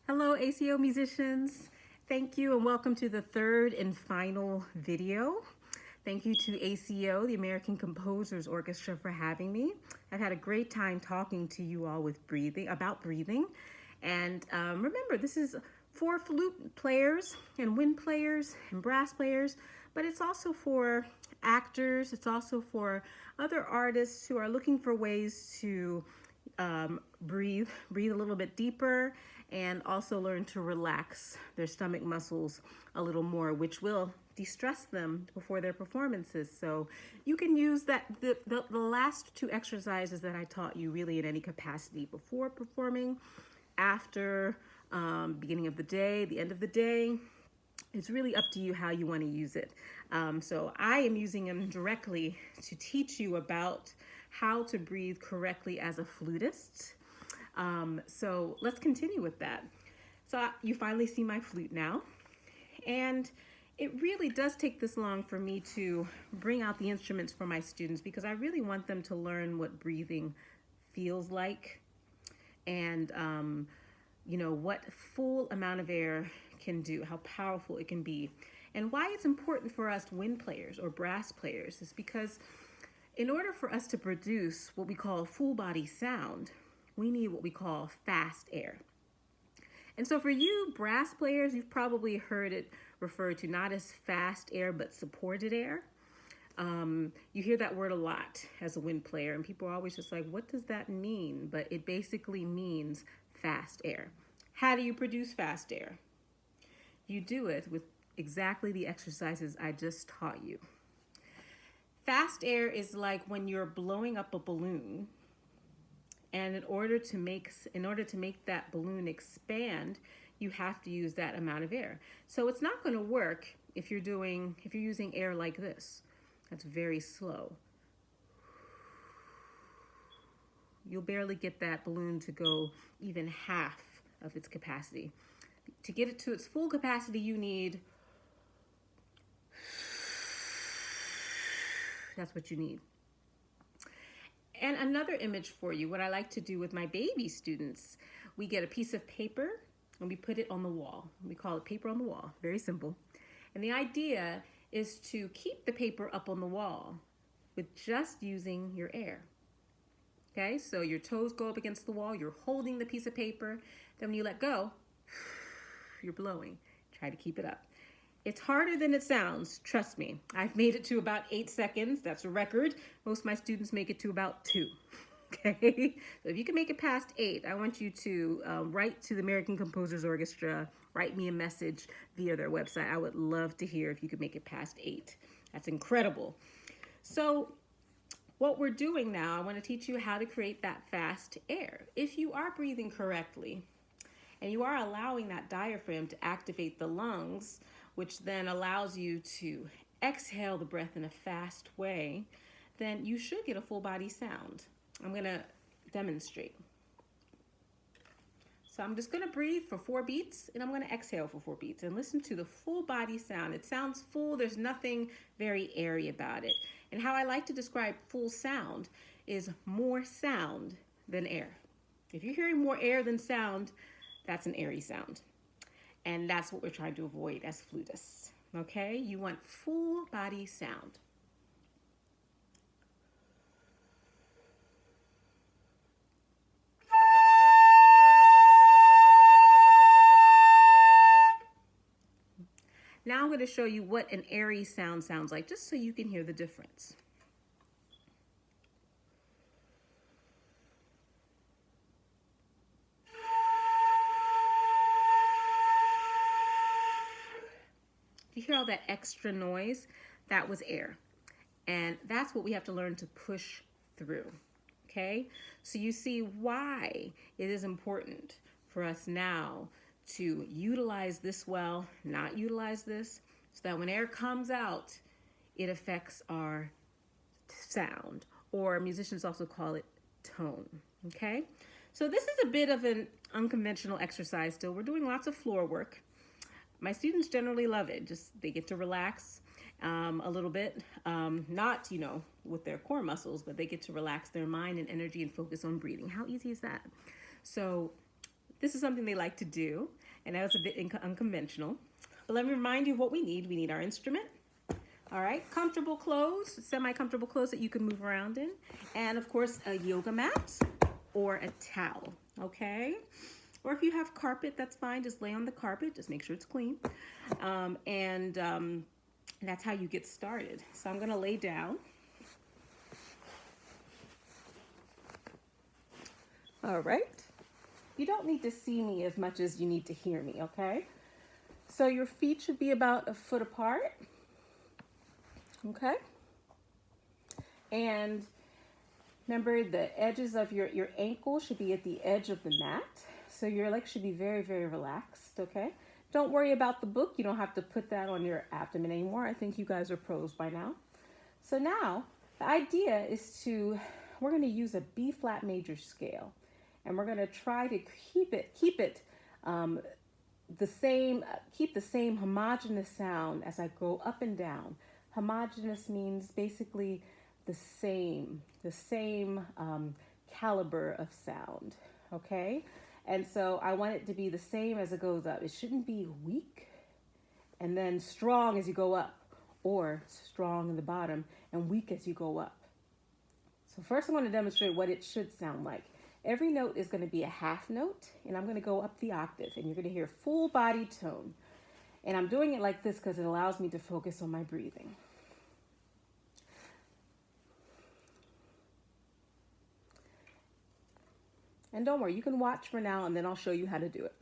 Hello, ACO musicians. Thank you and welcome to the third and final video. Thank you to ACO, the American Composers Orchestra, for having me. I've had a great time talking to you all about breathing. And remember, this is for flute players and wind players and brass players, but it's also for actors. It's also for other artists who are looking for ways to breathe a little bit deeper, and also learn to relax their stomach muscles a little more, which will de-stress them before their performances. So you can use the last two exercises that I taught you really in any capacity: before performing, after, beginning of the day, the end of the day. It's really up to you how you want to use it. So I am using them directly to teach you about how to breathe correctly as a flutist. So let's continue with that. So you finally see my flute now. And it really does take this long for me to bring out the instruments for my students, because I really want them to learn what breathing feels like, and what full amount of air can do, how powerful it can be. And why it's important for us wind players or brass players is because in order for us to produce what we call full body sound, we need what we call fast air. And so for you brass players, you've probably heard it referred to not as fast air, but supported air. You hear that word a lot as a wind player, and people are always just like, what does that mean? But it basically means fast air. How do you produce fast air? You do it with exactly the exercises I just taught you. Fast air is like when you're blowing up a balloon, and in order to make that balloon expand, you have to use that amount of air. So it's not going to work if you're using air like this. That's very slow. You'll barely get that balloon to go even half of its capacity. To get it to its full capacity, you need, that's what you need. And another image for you, what I like to do with my baby students, we get a piece of paper and we put it on the wall. We call it paper on the wall, very simple. And the idea is to keep the paper up on the wall with just using your air. Okay, so your toes go up against the wall, you're holding the piece of paper, then when you let go, you're blowing. Try to keep it up. It's harder than it sounds, trust me. I've made it to about 8 seconds, that's a record. Most of my students make it to about 2. Okay, so if you can make it past 8, I want you to write to the American Composers Orchestra, write me a message via their website. I would love to hear if you could make it past 8. That's incredible. So what we're doing now, I want to teach you how to create that fast air. If you are breathing correctly and you are allowing that diaphragm to activate the lungs, which then allows you to exhale the breath in a fast way, then you should get a full body sound. I'm going to demonstrate. So I'm just going to breathe for 4 beats, and I'm going to exhale for 4 beats, and listen to the full body sound. It sounds full. There's nothing very airy about it. And how I like to describe full sound is more sound than air. If you're hearing more air than sound, that's an airy sound. And that's what we're trying to avoid as flutists. Okay? You want full body sound. Now I'm going to show you what an airy sound sounds like, just so you can hear the difference. You hear all that extra noise? That was air. And that's what we have to learn to push through. Okay? So you see why it is important for us now to utilize this well, not utilize this, so that when air comes out, it affects our sound, or musicians also call it tone. Okay? So this is a bit of an unconventional exercise still. We're doing lots of floor work. My students generally love it. Just they get to relax a little bit, not, with their core muscles, but they get to relax their mind and energy and focus on breathing. How easy is that? So This is something they like to do, and that was a bit unconventional. But let me remind you of what we need. We need our instrument. All right, comfortable clothes, semi-comfortable clothes that you can move around in. And of course, a yoga mat or a towel, okay? Or if you have carpet, that's fine. Just lay on the carpet. Just make sure it's clean. And that's how you get started. So I'm gonna lay down. All right. You don't need to see me as much as you need to hear me, okay? So your feet should be about a foot apart, okay? And remember, the edges of your ankle should be at the edge of the mat. So your legs should be very, very relaxed, okay? Don't worry about the book. You don't have to put that on your abdomen anymore. I think you guys are pros by now. So now the idea is we're gonna use a B flat major scale, and we're gonna try to keep the same homogeneous sound as I go up and down. Homogeneous means basically the same caliber of sound, okay? And so I want it to be the same as it goes up. It shouldn't be weak and then strong as you go up, or strong in the bottom and weak as you go up. So first I want to demonstrate what it should sound like. Every note is going to be a half note, and I'm going to go up the octave, and you're going to hear full body tone. And I'm doing it like this because it allows me to focus on my breathing. And don't worry, you can watch for now, and then I'll show you how to do it.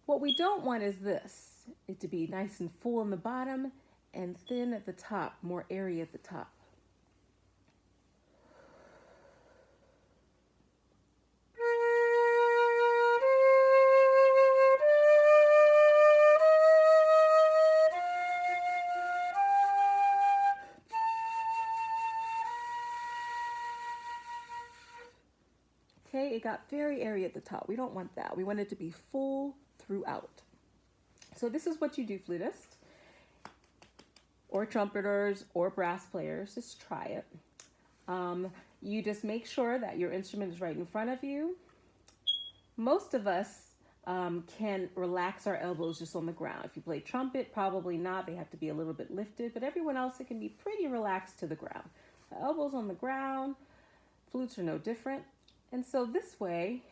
What we don't want is this, it to be nice and full in the bottom and thin at the top, more airy at the top. Okay, it got very airy at the top. We don't want that. We want it to be full throughout. So this is what you do, flutists, or trumpeters, or brass players. Just try it. You just make sure that your instrument is right in front of you. Most of us can relax our elbows just on the ground. If you play trumpet, probably not. They have to be a little bit lifted, but everyone else, it can be pretty relaxed to the ground. The elbows on the ground, flutes are no different. And so this way,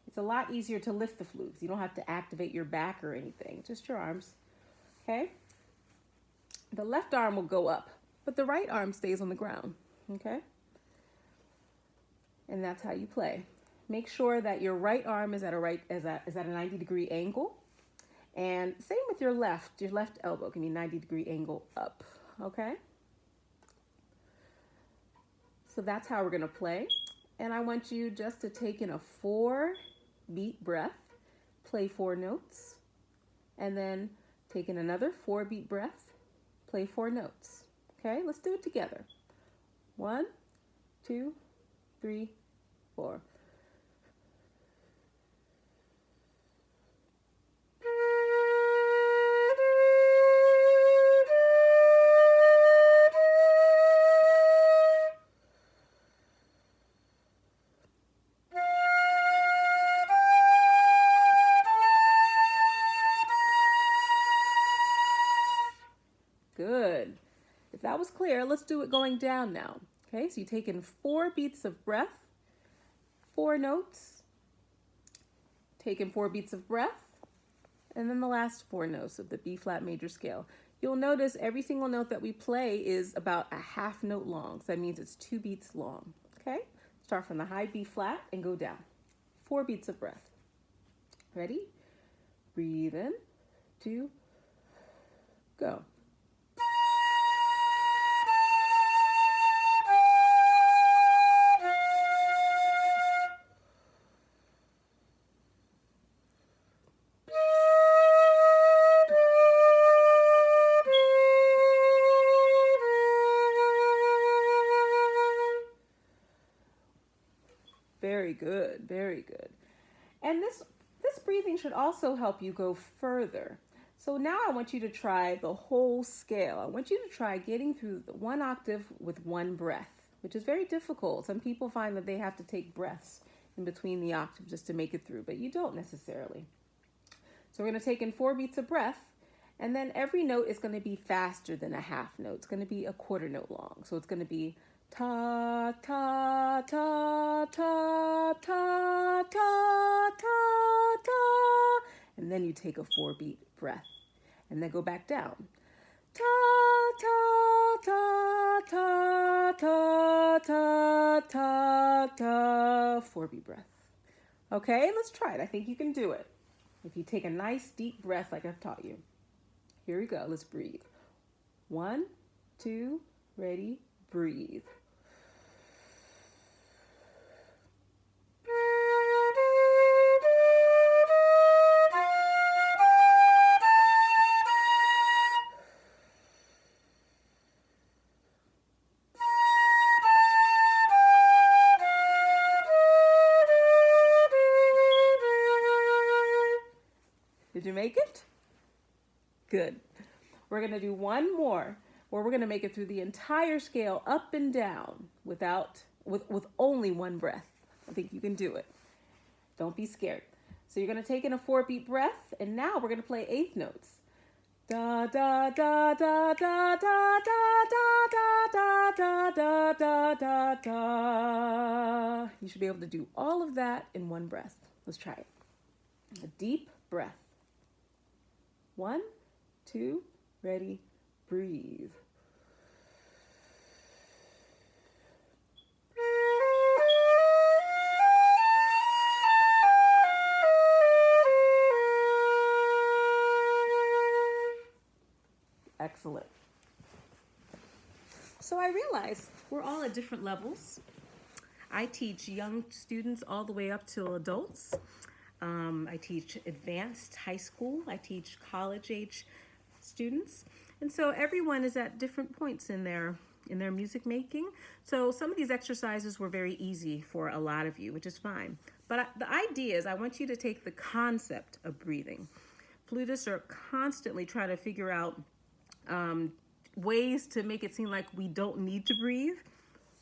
it's a lot easier to lift the flutes. You don't have to activate your back or anything, just your arms, okay? The left arm will go up, but the right arm stays on the ground, okay? And that's how you play. Make sure that your right arm is at a 90-degree angle. And same with your left elbow can be 90-degree angle up, okay? So that's how we're gonna play. And I want you just to take in a 4-beat breath, play 4 notes, and then take in another 4-beat breath, play 4 notes. Okay, let's do it together. 1, 2, 3, 4. Good. If that was clear, let's do it going down now. Okay, so you take in 4 beats of breath, 4 notes, take in 4 beats of breath, and then the last 4 notes of the B flat major scale. You'll notice every single note that we play is about a half note long. So that means it's 2 beats long. Okay, start from the high B flat and go down. 4 beats of breath. Ready? Breathe in, 2, go. Very good, very good. And this breathing should also help you go further. So now I want you to try the whole scale. I want you to try getting through the one octave with one breath, which is very difficult. Some people find that they have to take breaths in between the octaves just to make it through, but you don't necessarily. So we're going to take in 4 beats of breath, and then every note is going to be faster than a half note. It's going to be a quarter note long. So it's going to be ta, ta, ta, ta, ta, ta, ta, ta. And then you take a 4-beat breath and then go back down. Ta, ta, ta, ta, ta, ta, ta, ta. 4-beat breath. Okay, let's try it. I think you can do it. If you take a nice deep breath like I've taught you. Here we go. Let's breathe. 1, 2, ready, breathe. Did you make it? Good. We're going to do one more where we're going to make it through the entire scale up and down with only one breath. I think you can do it. Don't be scared. So you're going to take in a 4-beat breath, and now we're going to play 8th notes. Da da da da da da da da da da da da da. You should be able to do all of that in one breath. Let's try it. A deep breath. 1, 2, ready, breathe. Excellent. So I realize we're all at different levels. I teach young students all the way up to adults. I teach advanced high school. I teach college-age students. And so everyone is at different points in their music making. So some of these exercises were very easy for a lot of you, which is fine. But the idea is I want you to take the concept of breathing. Flutists are constantly trying to figure out ways to make it seem like we don't need to breathe.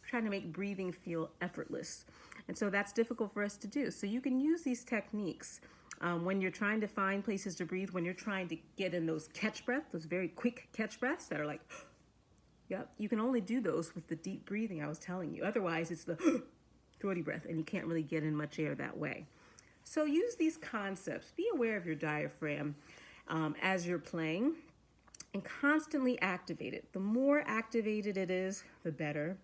We're trying to make breathing feel effortless. And so that's difficult for us to do. So you can use these techniques when you're trying to find places to breathe, when you're trying to get in those catch breaths, those very quick catch breaths that are like, yep, you can only do those with the deep breathing I was telling you. Otherwise, it's the throaty breath, and you can't really get in much air that way. So use these concepts. Be aware of your diaphragm as you're playing, and constantly activate it. The more activated it is, the better.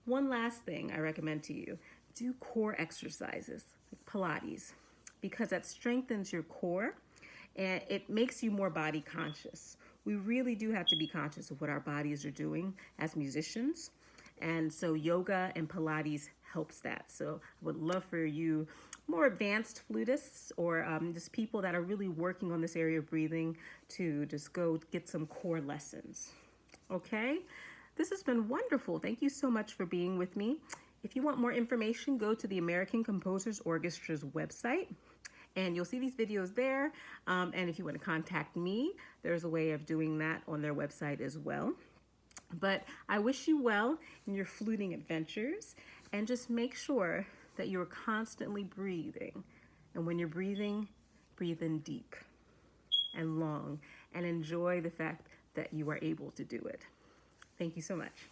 One last thing I recommend to you. Do core exercises, like Pilates, because that strengthens your core and it makes you more body conscious. We really do have to be conscious of what our bodies are doing as musicians. And so yoga and Pilates helps that. So I would love for you, more advanced flutists or just people that are really working on this area of breathing, to just go get some core lessons. Okay? This has been wonderful. Thank you so much for being with me. If you want more information, go to the American Composers Orchestra's website, and you'll see these videos there. And if you want to contact me, there's a way of doing that on their website as well. But I wish you well in your fluting adventures, and just make sure that you're constantly breathing. And when you're breathing, breathe in deep and long, and enjoy the fact that you are able to do it. Thank you so much.